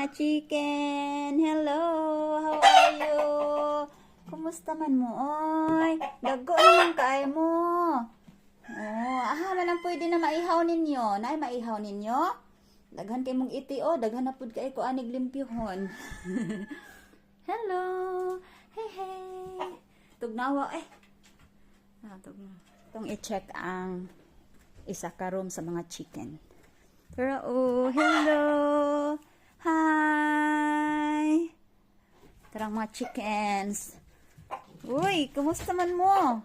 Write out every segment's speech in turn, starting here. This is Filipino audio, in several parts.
mga chicken. Hello, how are you? Kumusta man mo, oy? Dagko naman kaay mo. Man ang pwede na maihaw ninyo. Nay, maihaw ninyo? Daghan kay mong iti, daghan na pud kay ko anig limpyuhon. Hello. Hey, hey. Tugnawa, tugnawa. Itong i-check ang isa ka room sa mga chicken. Pero, hello. Hi. Tarang mga chickens. Uy, kumusta man mo?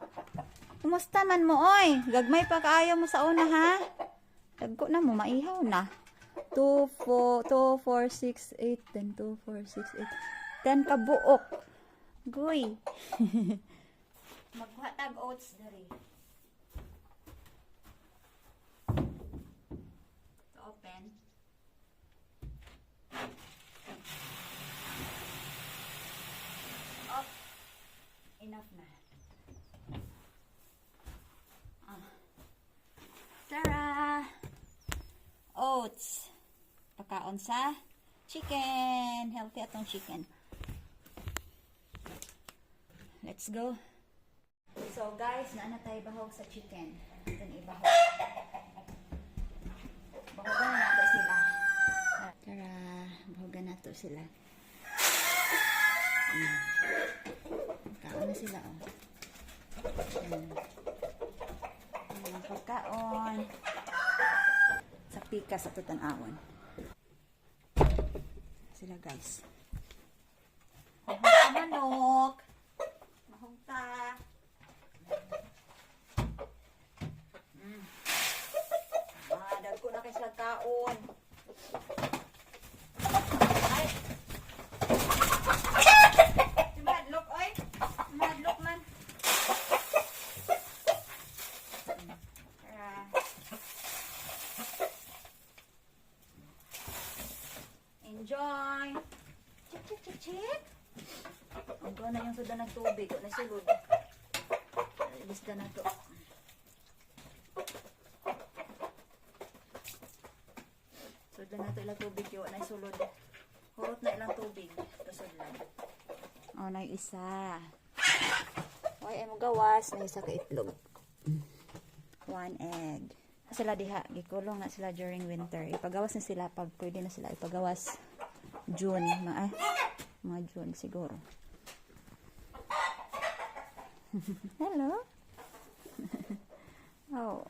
Kumusta man mo, oy? Gagmay pa kaayo mo sa una, ha? Dagko na mo, maihaw na. 2, 4, 6, 8, 10, 2, 4, 6, 8. 10 ka buok. Guy. Maghatag oats dari. To open. Up. Enough na. Tara! Oats. Pakaon sa chicken. Healthy atong chicken. Let's go. So guys, naana tayo bahog sa chicken. Ito na ibahog. Bahogan na nato sila. Tara, bahogan nato sila. Pagkaon na sila, pagkaon. Sa pika sa tutanawon. Sila guys. Mahog manok. Mahog ta. Dagko na kay sila kaon. Ay. Madlok oy. Madlok man. Enjoy. Chik chik chik chik. Ang na yung suda ng tubig. Wala sulod. Lista na to. Suda na to ilang tubig yun. Wala sulod. Hurot na ilang tubig. Kasod lang. Na yung isa. Ay mo gawas. Na isa ka itlog. 1 egg. Sila diha. Gikulong na sila during winter. Ipagawas na sila pag pwede na sila ipagawas. June. Mga June siguro. Hello. Oh.